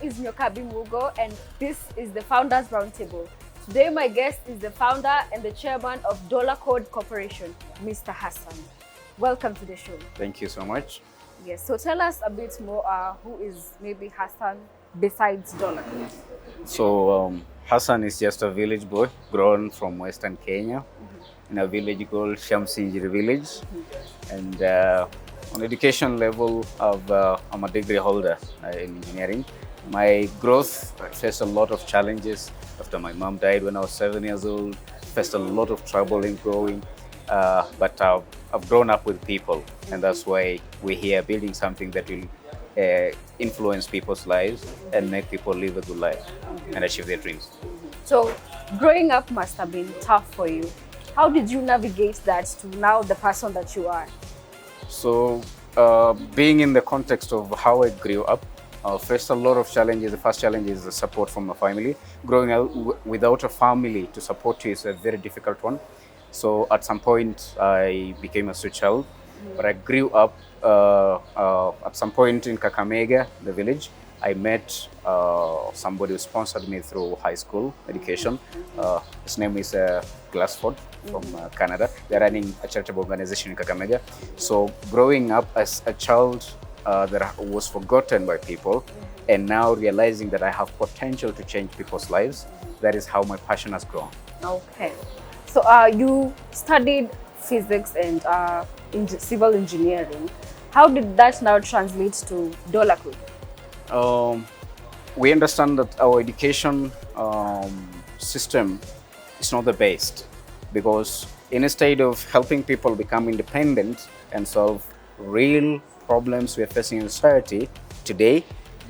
is Nyokabi Mugo, and this is the Founders Roundtable. Today, my guest is the founder and the chairman of Dola Code Corporation, Mr. Hassan. Welcome to the show. Thank you so much. Yes, so tell us a bit more, who is maybe Hassan besides Dola Code? So Hassan is just a village boy grown from Western Kenya in a village called Shamsinjiri village. And on education level, I'm a degree holder in engineering. My growth faced a lot of challenges after my mom died when I was 7 years old. Faced a lot of trouble in growing, but I've grown up with people, and that's why we're here building something that will influence people's lives and make people live a good life and achieve their dreams. So, growing up must have been tough for you. How did you navigate that to now the person that you are? So, being in the context of how I grew up, faced a lot of challenges. The first challenge is the support from a family. Growing up without a family to support you is a very difficult one. So at some point, I became a street child, but I grew up at some point in Kakamega, the village. I met somebody who sponsored me through high school education. His name is Glassford from Canada. They're running a charitable organization in Kakamega. So growing up as a child that was forgotten by people, and now realizing that I have potential to change people's lives, that is how my passion has grown. Okay. So you studied physics and civil engineering. How did that now translate to Dola Code? We understand that our education system is not the best, because instead of helping people become independent and solve real problems we are facing in society today,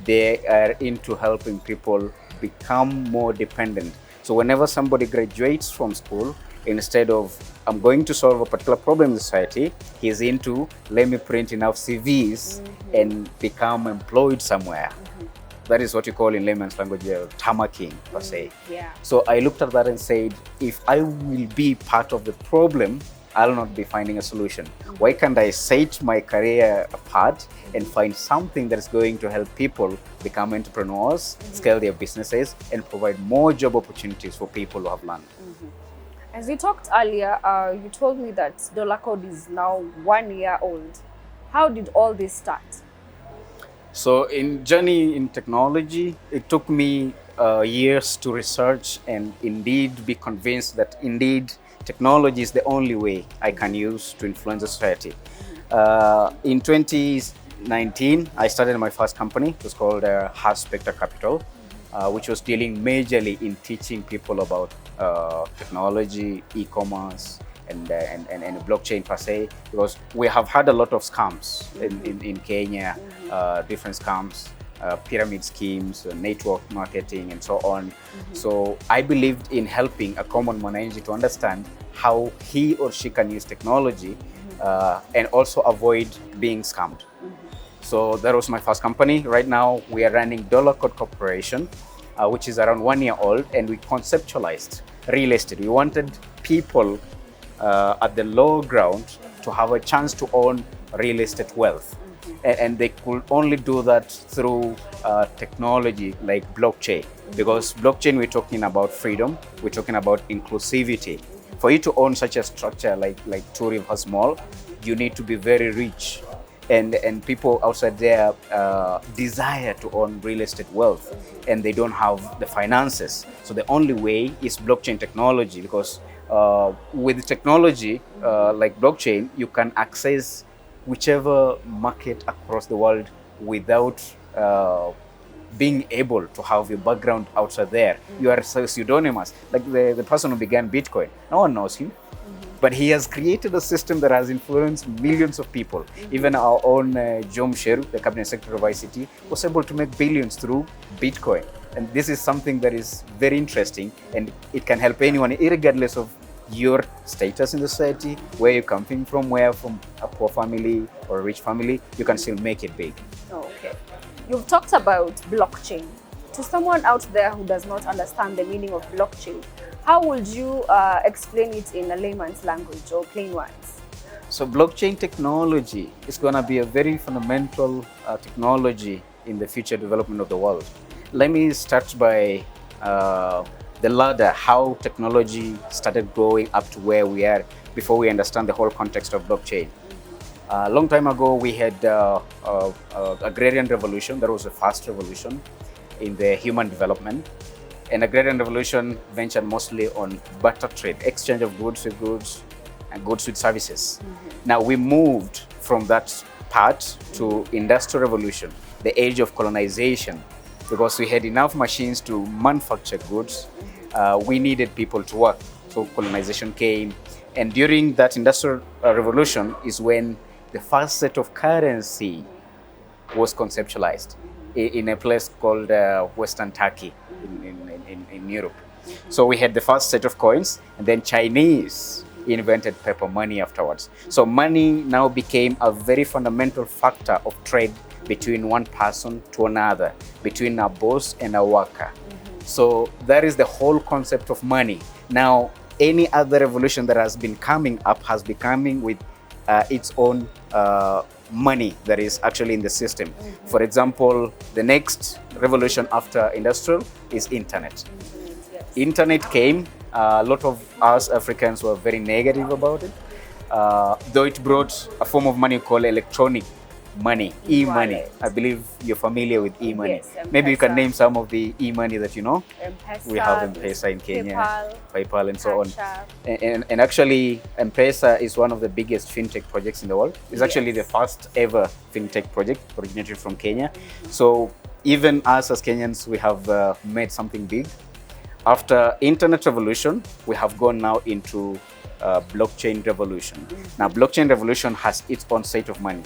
they are into helping people become more dependent. So whenever somebody graduates from school, instead of I'm going to solve a particular problem in society, he's into let me print enough CVs and become employed somewhere. That is what you call in layman's language tamaking per se. Yeah. So I looked at that and said, if I will be part of the problem, I'll not be finding a solution. Why can't I set my career apart and find something that is going to help people become entrepreneurs, scale their businesses, and provide more job opportunities for people who have learned. As we talked earlier, you told me that Dola Code is now 1 year old. How did all this start? So in journey in technology, it took me years to research and indeed be convinced that indeed technology is the only way I can use to influence the society. In 2019, I started my first company. It was called Spectre Capital, which was dealing majorly in teaching people about technology, e-commerce, and blockchain per se, because we have had a lot of scams in Kenya, different scams, pyramid schemes, network marketing, and so on. So I believed in helping a common man to understand how he or she can use technology and also avoid being scammed. So that was my first company. Right now we are running Dola Code Corporation, which is around 1 year old, and we conceptualized real estate. We wanted people at the low ground to have a chance to own real estate wealth. And they could only do that through technology like blockchain, because blockchain, we're talking about freedom, we're talking about inclusivity. For you to own such a structure like Two Rivers Mall, you need to be very rich, and people outside there desire to own real estate wealth, and they don't have the finances. So the only way is blockchain technology, because with technology like blockchain, you can access whichever market across the world without being able to have your background outside there. You are so pseudonymous. Like the person who began Bitcoin, no one knows him, but he has created a system that has influenced millions of people. Even our own Jom Sheru, the cabinet secretary of ICT, was able to make billions through Bitcoin. And this is something that is very interesting, and it can help anyone, regardless of your status in the society, where you're coming from, where from a poor family or a rich family, you can still make it big. Okay. You've talked about blockchain. To someone out there who does not understand the meaning of blockchain, how would you explain it in a layman's language or plain words? So blockchain technology is going to be a very fundamental technology in the future development of the world. Let me start by the ladder, how technology started growing up to where we are before we understand the whole context of blockchain. A long time ago, we had agrarian revolution. That was the first revolution in the human development. And agrarian revolution ventured mostly on barter trade, exchange of goods with goods and goods with services. Now we moved from that part to industrial revolution, the age of colonization, because we had enough machines to manufacture goods. We needed people to work, so colonization came. And during that industrial revolution is when the first set of currency was conceptualized in a place called Western Turkey in Europe. So we had the first set of coins, and then Chinese invented paper money afterwards. So money now became a very fundamental factor of trade between one person to another, between a boss and a worker. So that is the whole concept of money. Now, any other revolution that has been coming up has been coming with its own money that is actually in the system. For example, the next revolution after industrial is internet. Internet came. A lot of us Africans were very negative about it, though it brought a form of money called electronic money, e-money. I believe you're familiar with e-money. Yes, Maybe you can M-Pesa. name some of the e-money that you know. M-Pesa, We have M-Pesa in Kenya, PayPal, and so on. Cash App. And actually, M-Pesa is one of the biggest fintech projects in the world. It's actually the first ever fintech project originated from Kenya. So even us as Kenyans, we have made something big. After internet revolution, we have gone now into blockchain revolution. Now, blockchain revolution has its own set of money.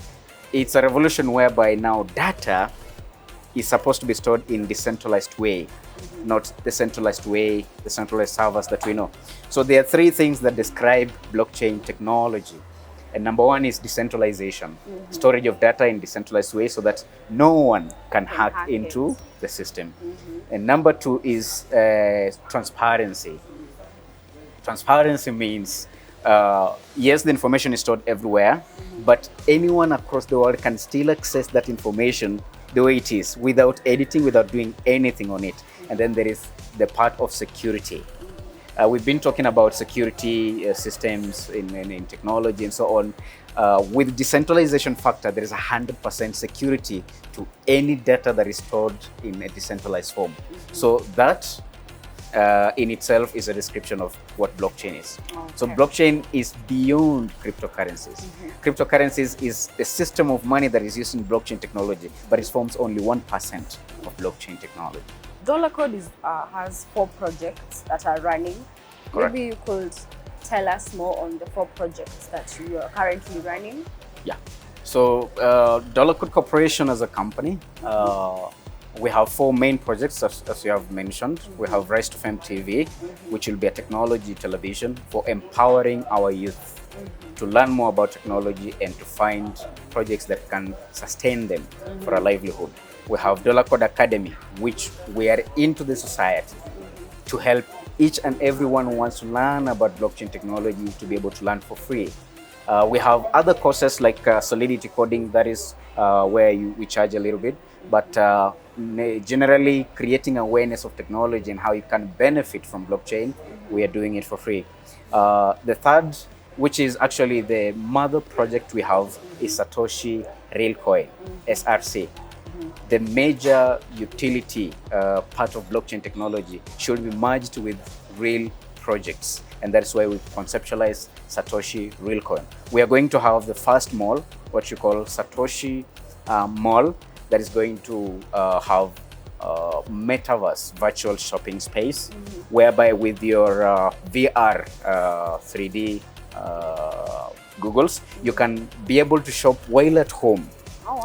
It's a revolution whereby now data is supposed to be stored in decentralized way, not the centralized way, the centralized servers that we know. So there are three things that describe blockchain technology. And number one is decentralization, storage of data in decentralized way so that no one can hack into the system. And number two is transparency. Transparency means, yes, the information is stored everywhere, but anyone across the world can still access that information the way it is, without editing, without doing anything on it. And then there is the part of security. We've been talking about security systems in technology and so on. With decentralization factor, there is 100% security to any data that is stored in a decentralized form. So that in itself is a description of what blockchain is. So blockchain is beyond cryptocurrencies. Cryptocurrencies is a system of money that is used in blockchain technology, but it forms only 1% of blockchain technology. Dola Code has 4 projects that are running. Correct. Maybe you could tell us more on the 4 projects that you are currently running. Yeah. So Dola Code Corporation as a company, we have 4 main projects as you have mentioned. We have Rise to Fame TV, which will be a technology television for empowering our youth to learn more about technology and to find projects that can sustain them for a livelihood. We have Dola Code Academy, which we are into the society to help each and everyone who wants to learn about blockchain technology to be able to learn for free. We have other courses like Solidity Coding, that is where we charge a little bit, but generally creating awareness of technology and how you can benefit from blockchain, we are doing it for free. The third, which is actually the mother project we have, is SATOSHI Real Coin, SRC. The major utility part of blockchain technology should be merged with real projects, and that's why we conceptualize SATOSHI Real Coin. We are going to have the first mall, what you call Satoshi Mall, that is going to have metaverse virtual shopping space, whereby with your VR 3D Googles, you can be able to shop while at home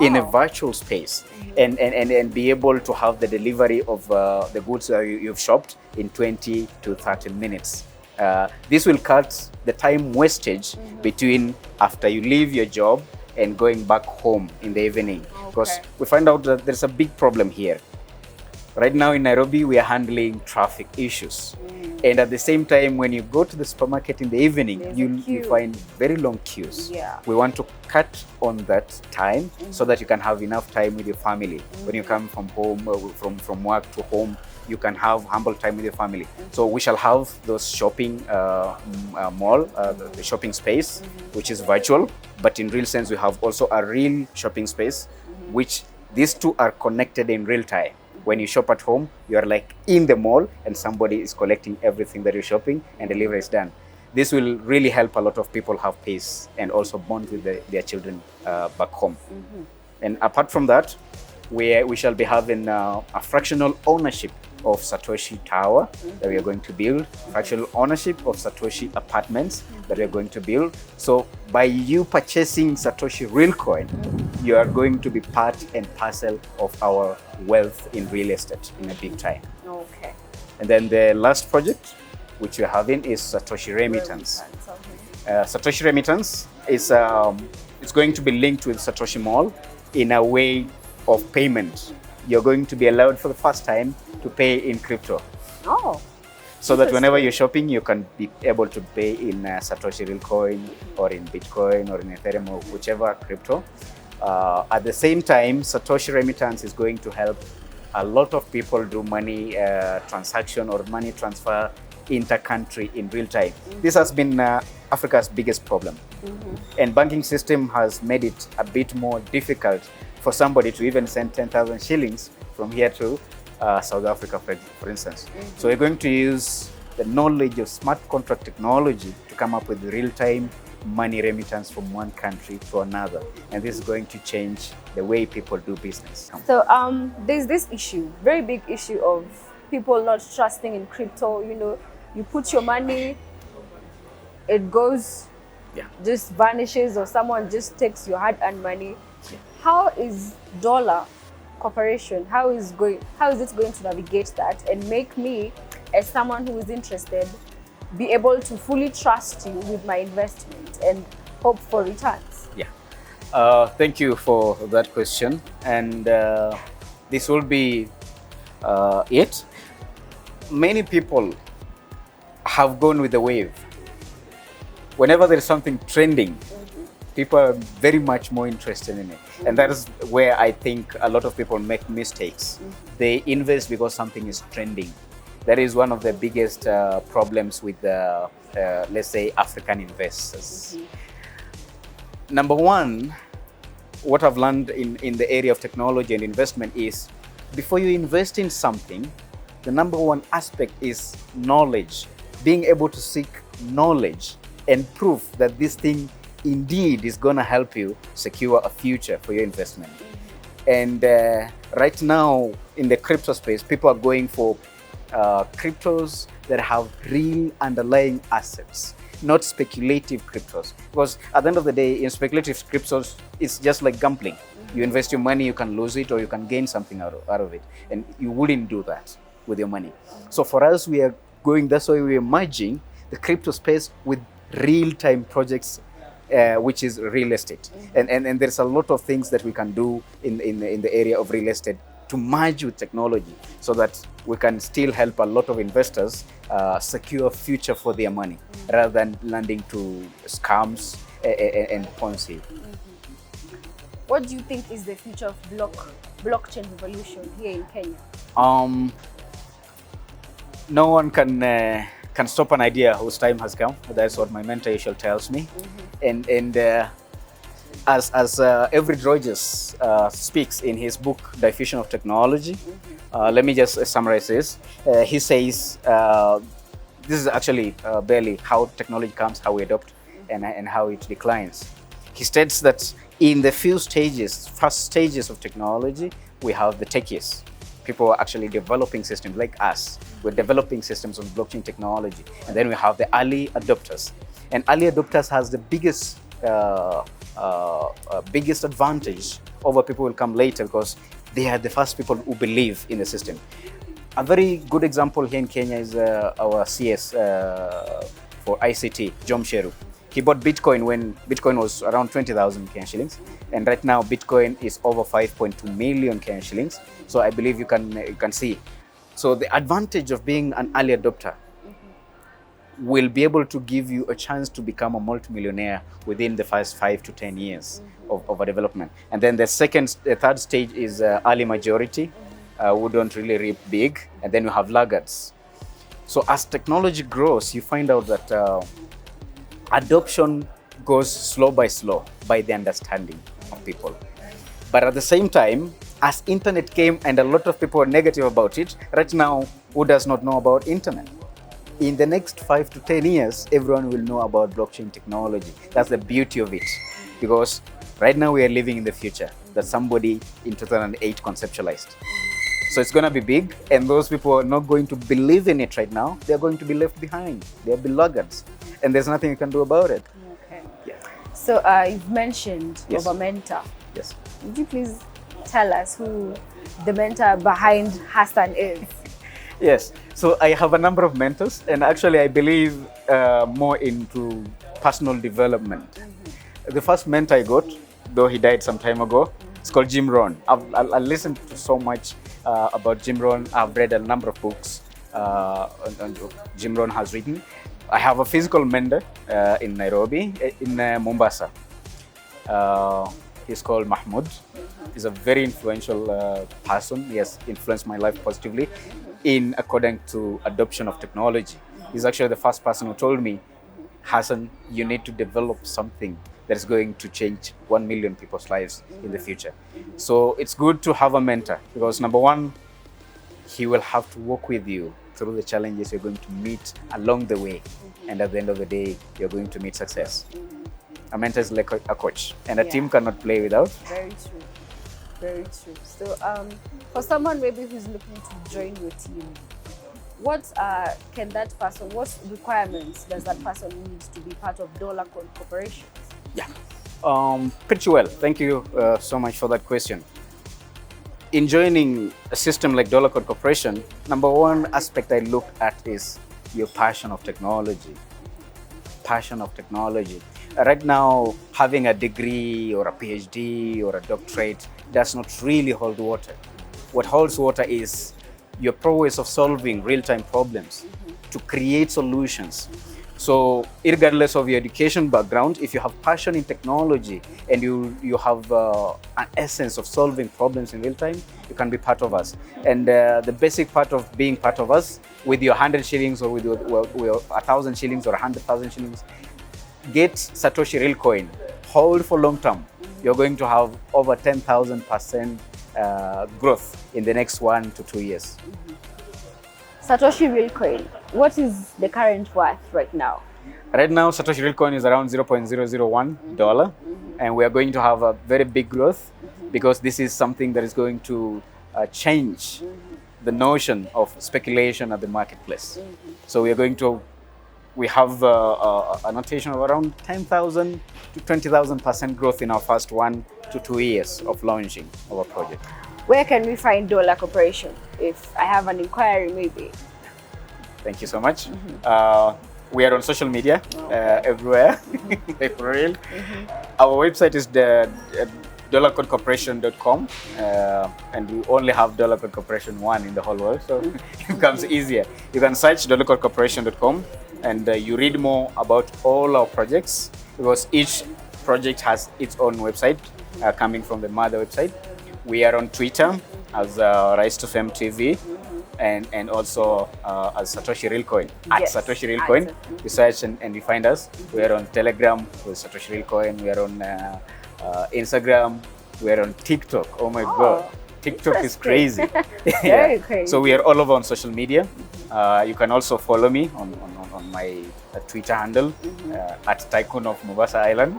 in a virtual space, and be able to have the delivery of the goods you've shopped in 20 to 30 minutes. This will cut the time wastage between after you leave your job and going back home in the evening. Because we find out that there's a big problem here. Right now in Nairobi, we are handling traffic issues. And at the same time, when you go to the supermarket in the evening, There's a you queue. find very long queues. Yeah. We want to cut on that time so that you can have enough time with your family. When you come from home, from work to home, you can have humble time with your family. So we shall have those shopping mall, the shopping space, which is virtual, but in real sense, we have also a real shopping space, which these two are connected in real time. When you shop at home, you are like in the mall and somebody is collecting everything that you're shopping and delivery is done. This will really help a lot of people have peace and also bond with their children back home. And apart from that, we shall be having a fractional ownership of Satoshi Tower that we are going to build, fractional ownership of Satoshi apartments that we are going to build. So by you purchasing Satoshi Real Coin, you are going to be part and parcel of our wealth in real estate in a big time. Okay. And then the last project which we're having is Satoshi Remittance. Satoshi Remittance is it's going to be linked with Satoshi Mall in a way of payment. You're going to be allowed for the first time to pay in crypto. Oh. So that whenever you're shopping, you can be able to pay in Satoshi Real Coin or in Bitcoin or in Ethereum or whichever crypto. At the same time, Satoshi Remittance is going to help a lot of people do money transaction or money transfer inter-country in real time. This has been Africa's biggest problem. And banking system has made it a bit more difficult for somebody to even send 10,000 shillings from here to South Africa, for instance. So we're going to use the knowledge of smart contract technology to come up with real-time money remittance from one country to another. And this is going to change the way people do business. So there's this issue, very big issue of people not trusting in crypto. You know, you put your money, it goes, just vanishes, or someone just takes your hard-earned money. How is Dola Corporation, how is it going to navigate that and make me, as someone who is interested, be able to fully trust you with my investment and hope for returns? Thank you for that question. And this will be it. Many people have gone with the wave. Whenever there is something trending, people are very much more interested in it. And that is where I think a lot of people make mistakes. They invest because something is trending. That is one of the biggest problems with, let's say, African investors. Number one, what I've learned in the area of technology and investment is, before you invest in something, the number one aspect is knowledge. Being able to seek knowledge and proof that this thing indeed is going to help you secure a future for your investment. And right now in the crypto space, people are going for cryptos that have real underlying assets, not speculative cryptos. Because at the end of the day, in speculative cryptos, it's just like gambling. You invest your money, you can lose it or you can gain something out of it. And you wouldn't do that with your money. So for us, we are going, that's why we are merging the crypto space with real-time projects, which is real estate. And there's a lot of things that we can do in the area of real estate to merge with technology so that we can still help a lot of investors secure a future for their money rather than landing to scams and Ponzi. What do you think is the future of blockchain revolution here in Kenya? No one can stop an idea whose time has come. That's what my mentor usually tells me. And as Everett Rogers speaks in his book, Diffusion of Technology, let me just summarize this. He says, this is actually barely how technology comes, how we adopt, and how it declines. He states that in the first stages of technology, we have the techies. People are actually developing systems like us. We're developing systems of blockchain technology. And then we have the early adopters. And early adopters has the biggest advantage over people who will come later because they are the first people who believe in the system. A very good example here in Kenya is our CS for ICT, Jom Sheru. He bought Bitcoin when Bitcoin was around 20,000 Kenyan shillings. And right now, Bitcoin is over 5.2 million Kenyan shillings. So I believe you can see. So the advantage of being an early adopter will be able to give you a chance to become a multimillionaire within the first 5 to 10 years of a development. And then the third stage is early majority, who don't really reap big, and then you have laggards. So as technology grows, you find out that adoption goes slow by the understanding of people. But at the same time, as internet came and a lot of people were negative about it, right now, who does not know about internet? In the next 5 to 10 years, everyone will know about blockchain technology. That's the beauty of it. Because right now we are living in the future that somebody in 2008 conceptualized. So it's going to be big, and those people are not going to believe in it right now. They're going to be left behind. They'll be laggards. And there's nothing you can do about it. Okay. Yeah. So you've mentioned of a mentor. Yes. Would you please tell us who the mentor behind Hassan is? Yes. So I have a number of mentors, and actually I believe more into personal development. The first mentor I got, though he died some time ago, it's called Jim Rohn. I listened to so much about Jim Rohn. I've read a number of books Jim Rohn has written. I have a physical mentor in Nairobi, in Mombasa. He's called Mahmoud. He's a very influential person. He has influenced my life positively in according to adoption of technology. He's actually the first person who told me, Hassan, you need to develop something that is going to change 1 million people's lives in the future. So it's good to have a mentor because number one, he will have to walk with you through the challenges you're going to meet along the way. And at the end of the day, you're going to meet success. A mentor is like a coach, and a team cannot play without. Very true. Very true. So for someone maybe who's looking to join your team, what requirements does that person need to be part of Dola Code Corporation? Yeah, pretty well. Thank you so much for that question. In joining a system like Dola Code Corporation, number one aspect I look at is your passion of technology. Passion of technology. Right now, having a degree or a PhD or a doctorate does not really hold water. What holds water is your prowess of solving real-time problems to create solutions. So regardless of your education background, if you have passion in technology and you have an essence of solving problems in real time, you can be part of us. And the basic part of being part of us, with your 100 shillings or with your 1,000 shillings or 100,000 shillings, get SATOSHI Real Coin, hold for long term. You're going to have over 10,000% growth in the next 1 to 2 years. SATOSHI Real Coin, what is the current worth right now? Right now, SATOSHI Real Coin is around $0.001, and we are going to have a very big growth because this is something that is going to change the notion of speculation at the marketplace. So we have a notation of around 10,000 to 20,000% growth in our first 1 to 2 years of launching our project. Where can we find Dola Corporation if I have an inquiry maybe? Thank you so much. We are on social media everywhere, for real. Our website is the dolacodecorporation.com, and we only have Dola Code Corporation 1 in the whole world, so it becomes easier. You can search dolacodecorporation.com and you read more about all our projects because each project has its own website coming from the mother website. We are on Twitter as Rise to Fame TV and also as Satoshi Real Coin. Yes. At Satoshi Real Coin, you search and you find us. We are on Telegram with Satoshi Real Coin. We are on Instagram. We are on TikTok. Oh my God. TikTok is crazy. Very crazy. So we are all over on social media. You can also follow me on my Twitter handle at Tycoon of Mombasa Island.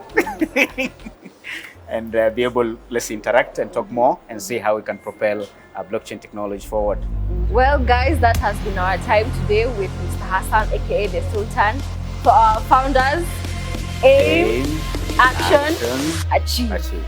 And be able, let's interact and talk more and see how we can propel blockchain technology forward. Well, guys, that has been our time today with Mr. Hassan, aka the Sultan. For our founders, aim, action, achieve.